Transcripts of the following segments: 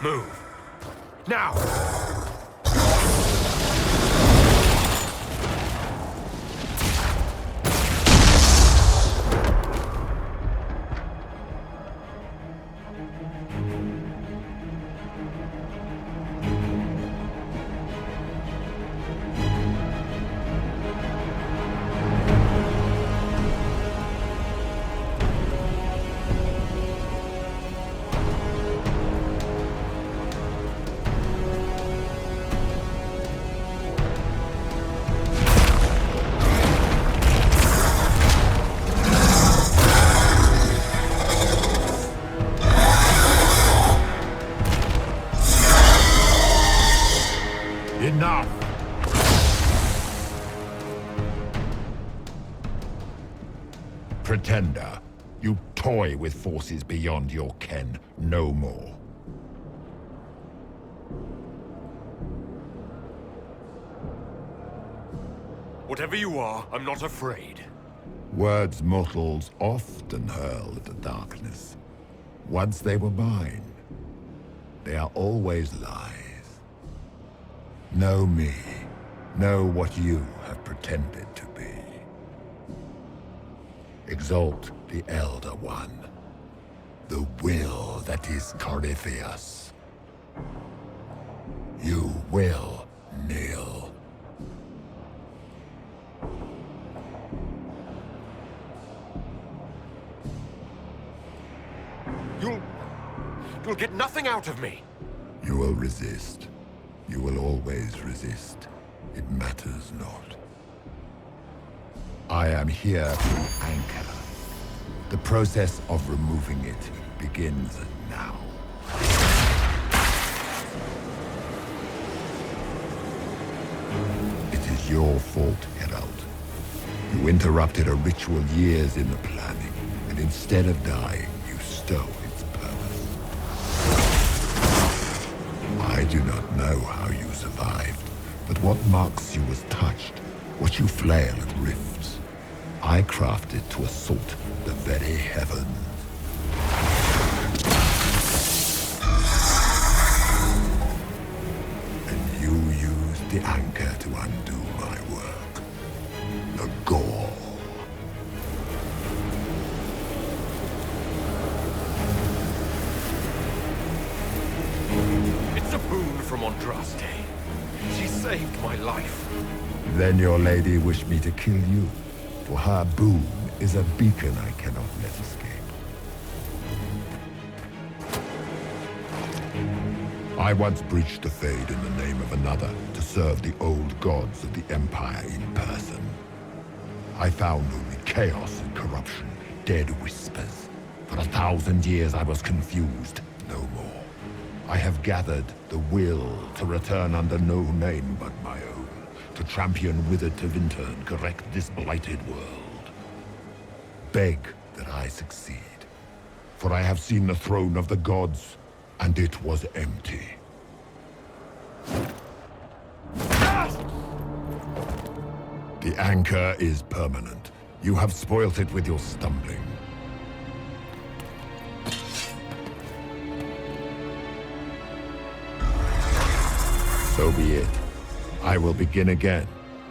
Move. Now! Enough! Pretender, you toy with forces beyond your ken, no more. Whatever you are, I'm not afraid. Words mortals often hurl at the darkness. Once they were mine, they are always lies. Know me. Know what you have pretended to be. Exalt the Elder One. The will that is Corypheus. You will kneel. You'll get nothing out of me. You will resist. You will always resist. It matters not. I am here to anchor. The process of removing it begins now. It is your fault, Herald. You interrupted a ritual years in the planning, and instead of dying, you stole its purpose. I do not know how you survived, but what marks you as touched, what you flail at rifts, I crafted to assault the very heavens. And you used the anchor to undo my work. The gall. It's a boon from Andraste. She saved my life. Then your lady wished me to kill you, for her boon is a beacon I cannot let escape. I once breached the Fade in the name of another to serve the old gods of the Empire in person. I found only chaos and corruption, dead whispers. For 1,000 years I was confused, no more. I have gathered the will to return under no name but my own, to champion withered to winter and correct this blighted world. Beg that I succeed, for I have seen the throne of the gods, and it was empty. The anchor is permanent. You have spoilt it with your stumbling. So be it. I will begin again.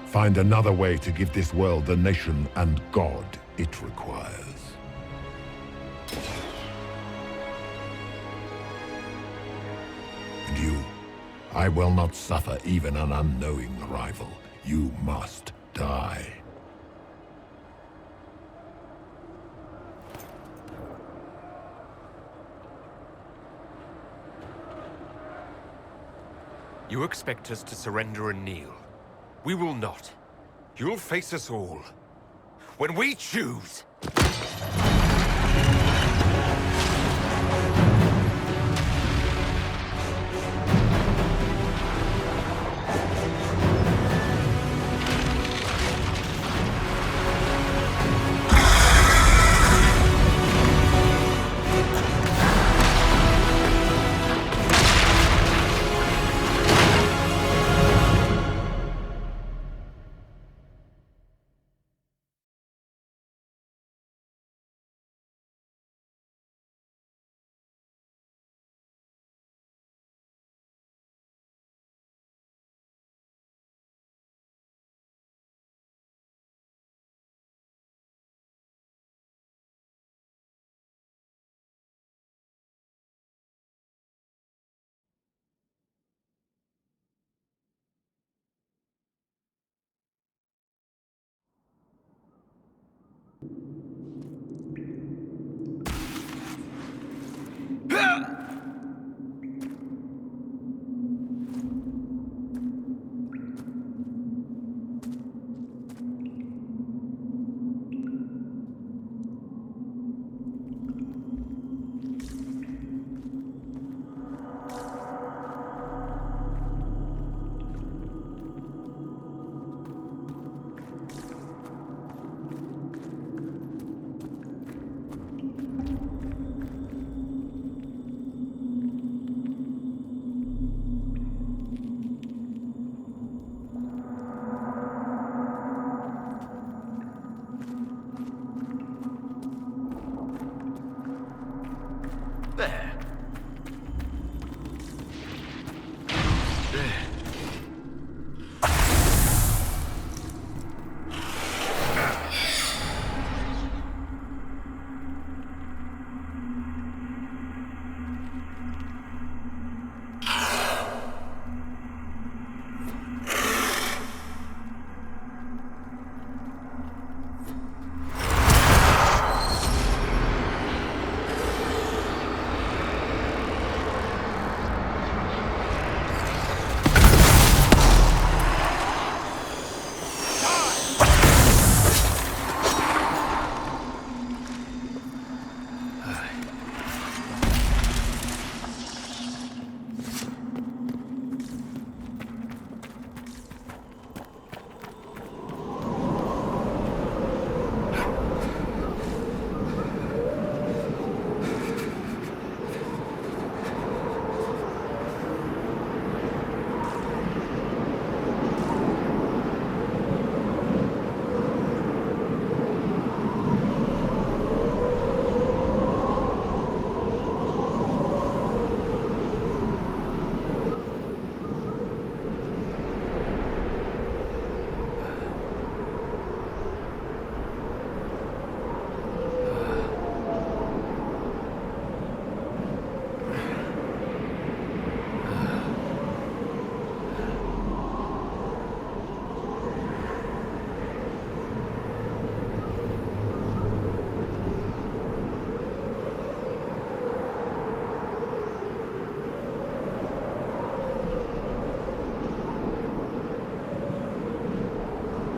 Find another way to give this world the nation and God it requires. And you, I will not suffer even an unknowing rival. You must die. You expect us to surrender and kneel. We will not. You'll face us all. When we choose!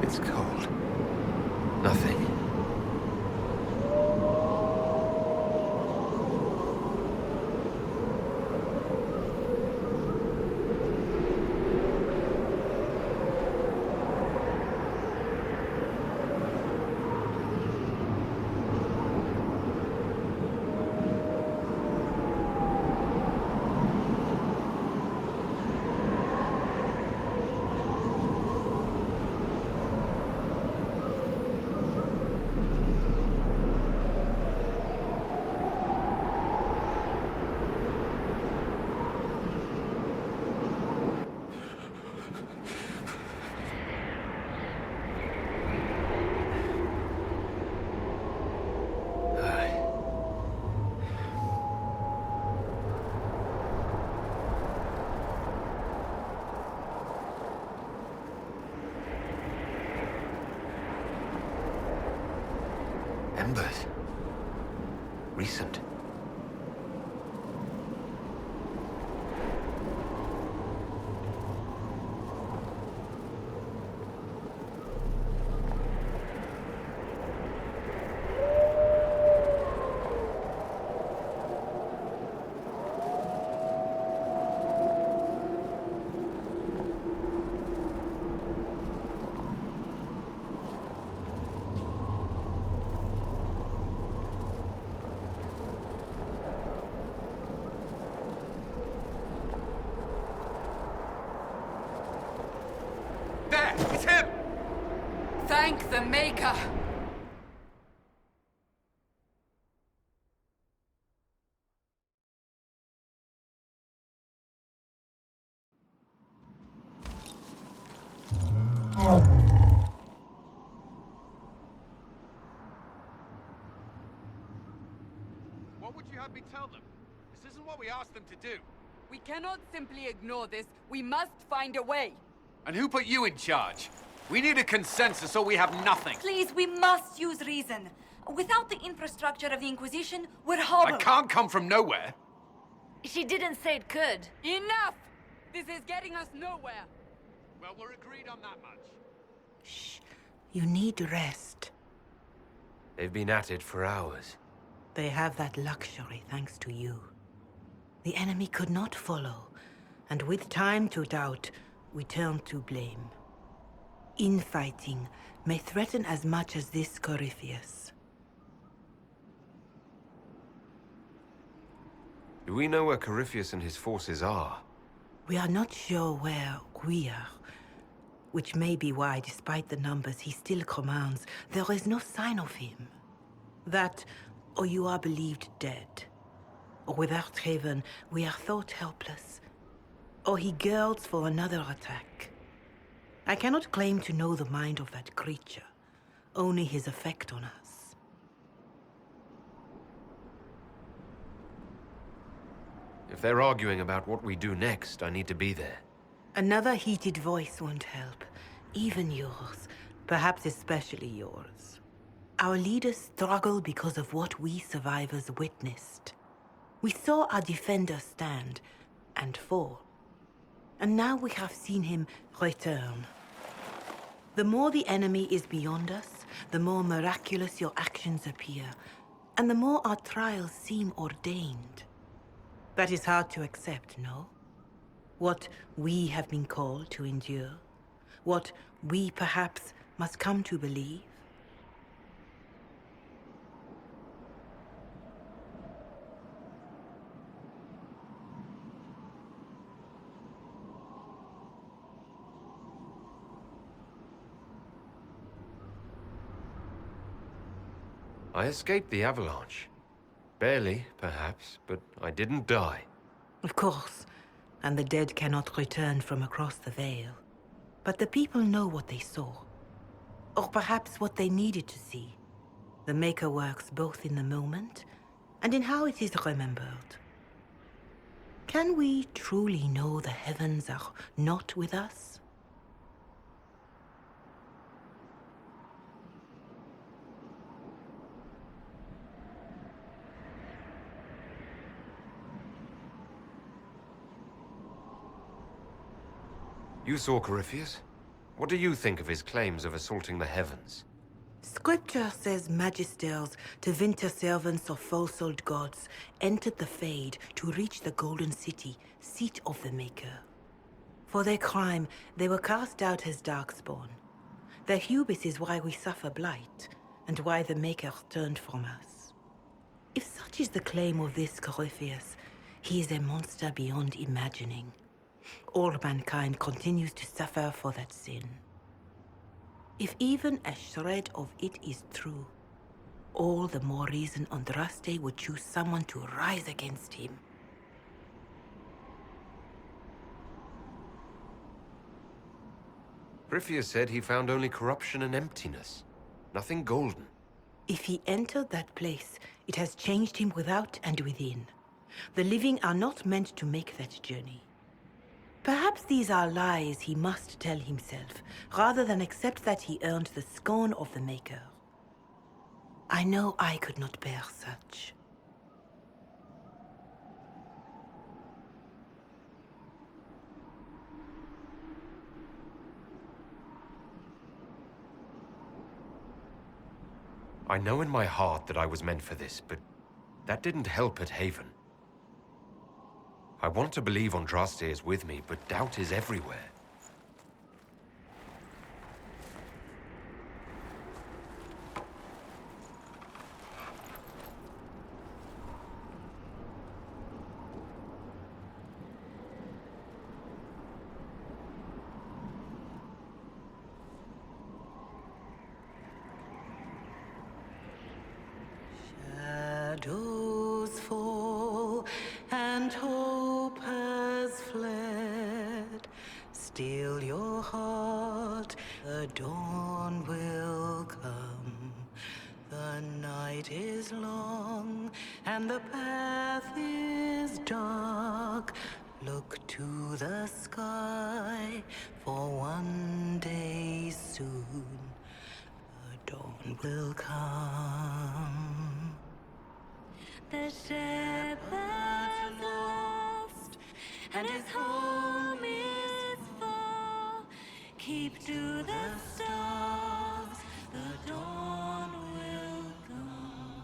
It's cold. Nothing. Embers. Recent. There! It's him! Thank the Maker! What would you have me tell them? This isn't what we asked them to do. We cannot simply ignore this. We must find a way. And who put you in charge? We need a consensus or we have nothing. Please, we must use reason. Without the infrastructure of the Inquisition, we're I hobbled. can't come from nowhere. She didn't say it could. Enough! This is getting us nowhere. Well, we're agreed on that much. Shh. You need rest. They've been at it for hours. They have that luxury thanks to you. The enemy could not follow, and with time to doubt, we turn to blame. Infighting may threaten as much as this Corypheus. Do we know where Corypheus and his forces are? We are not sure where we are, which may be why, despite the numbers he still commands, there is no sign of him. That, or you are believed dead. Or without Haven, we are thought helpless. or he girds for another attack. I cannot claim to know the mind of that creature, only his effect on us. If they're arguing about what we do next, I need to be there. Another heated voice won't help, even yours, perhaps especially yours. Our leaders struggle because of what we survivors witnessed. We saw our defender stand and fall. And now we have seen him return. The more the enemy is beyond us, the more miraculous your actions appear, and the more our trials seem ordained. That is hard to accept, no? What we have been called to endure, what we perhaps must come to believe. I escaped the avalanche. Barely, perhaps, but I didn't die. Of course, and the dead cannot return from across the veil. But the people know what they saw. Or perhaps what they needed to see. The Maker works both in the moment and in how it is remembered. Can we truly know the heavens are not with us? You saw Corypheus? What do you think of his claims of assaulting the heavens? Scripture says magisters, divinter servants of false-old gods, entered the Fade to reach the Golden City, seat of the Maker. For their crime, they were cast out as darkspawn. Their hubris is why we suffer blight, and why the Maker turned from us. If such is the claim of this Corypheus, he is a monster beyond imagining. All mankind continues to suffer for that sin. If even a shred of it is true, all the more reason Andraste would choose someone to rise against him. Corypheus said he found only corruption and emptiness. Nothing golden. If he entered that place, it has changed him without and within. The living are not meant to make that journey. Perhaps these are lies he must tell himself, rather than accept that he earned the scorn of the Maker. I know I could not bear such. I know in my heart that I was meant for this, but that didn't help at Haven. I want to believe Andraste is with me, but doubt is everywhere. Shadows fall and hope has fled. Still your heart, the dawn will come. The night is long and the path is dark. Look to the sky, for one day soon the dawn will come. The shepherd's lost, and his home is far. Keep to the stars, the dawn will come.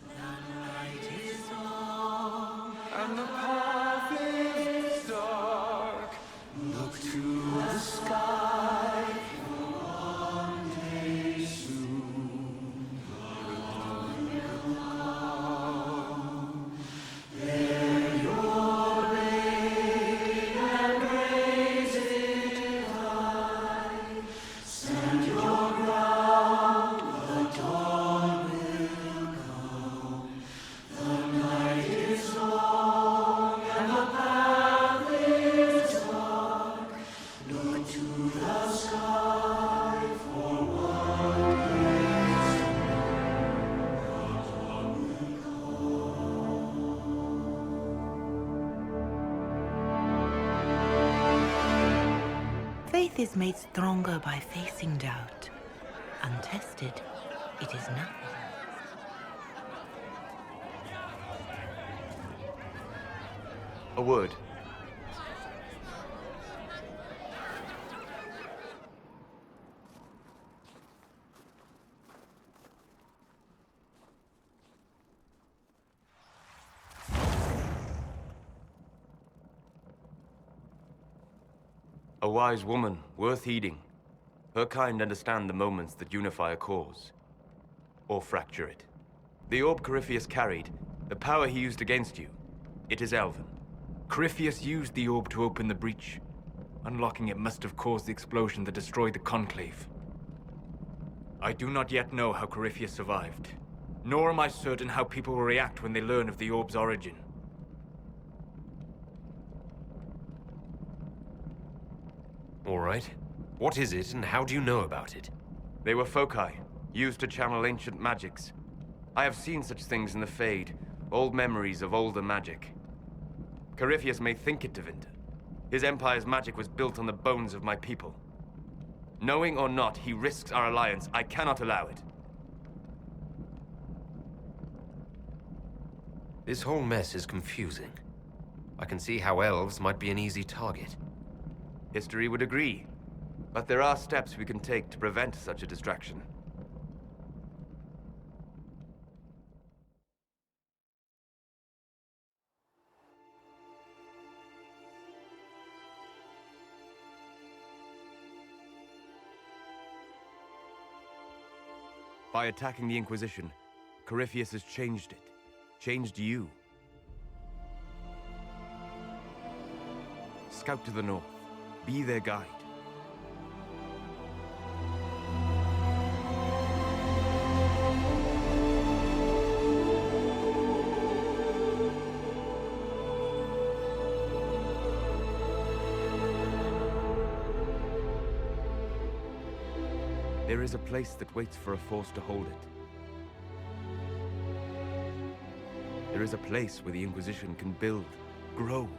The night is long, And the path is dark. Look to the sky. stand faith is made stronger by facing doubt. Untested, it is nothing. A word. A wise woman, worth heeding. Her kind understand the moments that unify a cause. Or fracture it. The orb Corypheus carried, the power he used against you, it is elven. Corypheus used the orb to open the breach. Unlocking it must have caused the explosion that destroyed the Conclave. I do not yet know how Corypheus survived, nor am I certain how people will react when they learn of the orb's origin. All right. What is it, and how do you know about it? They were foci, used to channel ancient magics. I have seen such things in the Fade, old memories of older magic. Corypheus may think it Tevinter. His empire's magic was built on the bones of my people. Knowing or not, he risks our alliance. I cannot allow it. This whole mess is confusing. I can see how elves might be an easy target. History would agree. But there are steps we can take to prevent such a distraction. By attacking the Inquisition, Corypheus has changed it. Changed you. Scout to the north. Be their guide. There is a place that waits for a force to hold it. There is a place where the Inquisition can build, grow.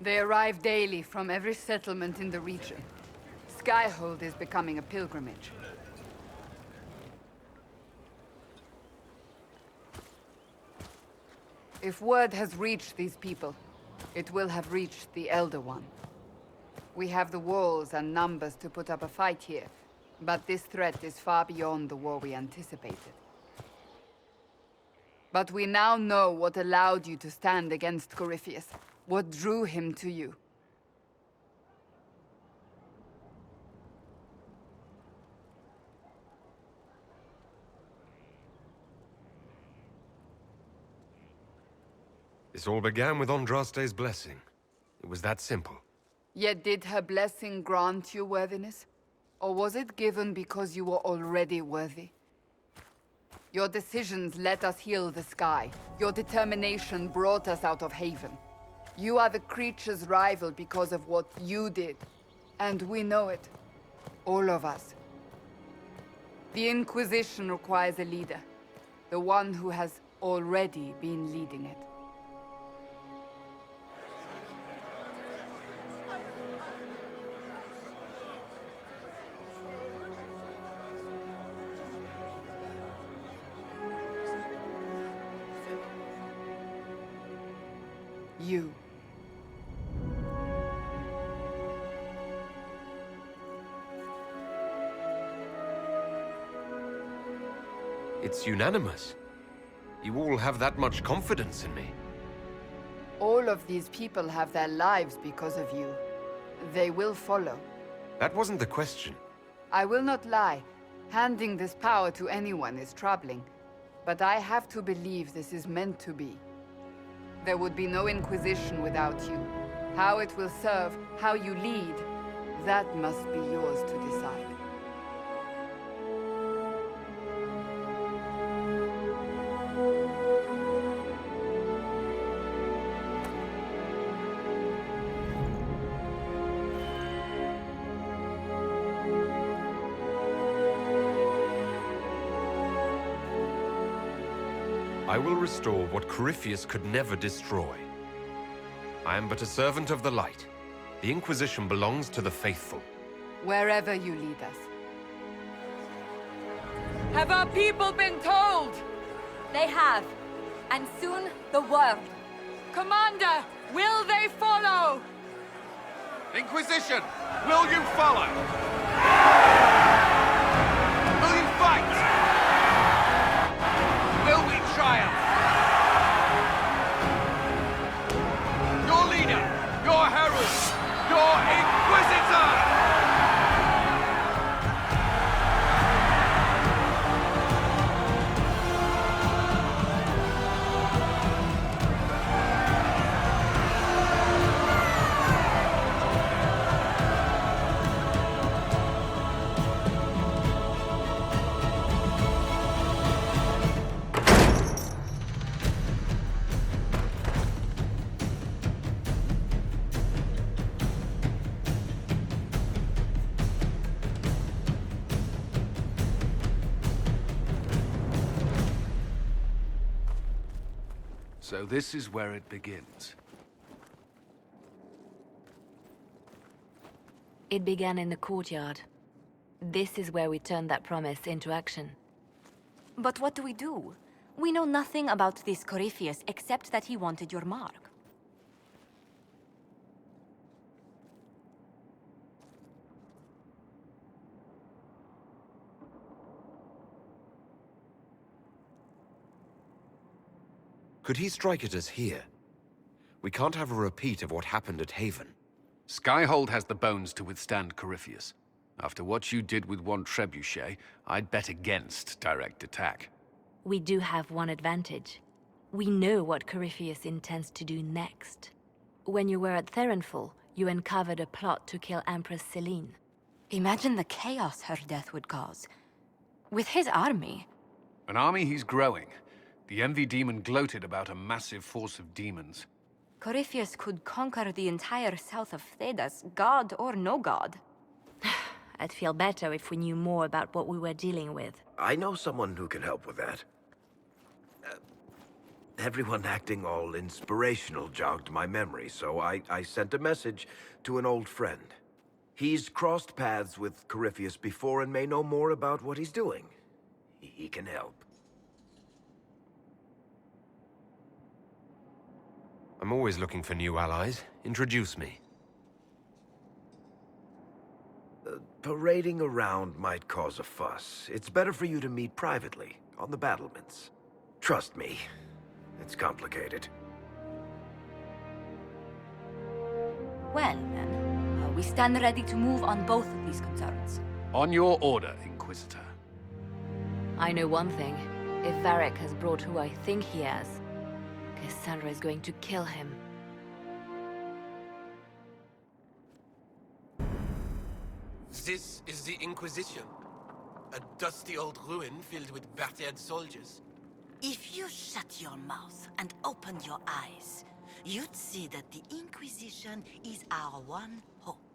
They arrive daily from every settlement in the region. Skyhold is becoming a pilgrimage. If word has reached these people, it will have reached the Elder One. We have the walls and numbers to put up a fight here, but this threat is far beyond the war we anticipated. But we now know what allowed you to stand against Corypheus. What drew him to you? This all began with Andraste's blessing. It was that simple. Yet did her blessing grant you worthiness? Or was it given because you were already worthy? Your decisions let us heal the sky. Your determination brought us out of Haven. You are the creature's rival because of what you did. And we know it. All of us. The Inquisition requires a leader. The one who has already been leading it. You. It's unanimous. You all have that much confidence in me. All of these people have their lives because of you. They will follow. That wasn't the question. I will not lie. Handing this power to anyone is troubling. But I have to believe this is meant to be. There would be no Inquisition without you. How it will serve, how you lead, that must be yours to decide. I will restore what Corypheus could never destroy. I am but a servant of the light. The Inquisition belongs to the faithful. Wherever you lead us. Have our people been told? They have. And soon, the world. Commander, will they follow? Inquisition, will you follow? Will you fight? Will we triumph? Your leader, your herald, your Inquisitor! So this is where it begins. It began in the courtyard. This is where we turned that promise into action. But what do we do? We know nothing about this Corypheus except that he wanted your mark. Could he strike at us here? We can't have a repeat of what happened at Haven. Skyhold has the bones to withstand Corypheus. After what you did with one trebuchet, I'd bet against direct attack. We do have one advantage. We know what Corypheus intends to do next. When you were at Therenfall, you uncovered a plot to kill Empress Celine. Imagine the chaos her death would cause. With his army. An army he's growing. The Envy Demon gloated about a massive force of demons. Corypheus could conquer the entire south of Thedas, god or no god. I'd feel better if we knew more about what we were dealing with. I know someone who can help with that. Everyone acting all inspirational jogged my memory, so I sent a message to an old friend. He's crossed paths with Corypheus before and may know more about what he's doing. He can help. I'm always looking for new allies. Introduce me. Parading around might cause a fuss. It's better for you to meet privately, on the battlements. Trust me, it's complicated. Well, then, we stand ready to move on both of these concerns. On your order, Inquisitor. I know one thing. If Varric has brought who I think he has, Cassandra is going to kill him. This is the Inquisition. A dusty old ruin filled with battered soldiers. If you shut your mouth and open your eyes, you'd see that the Inquisition is our one hope.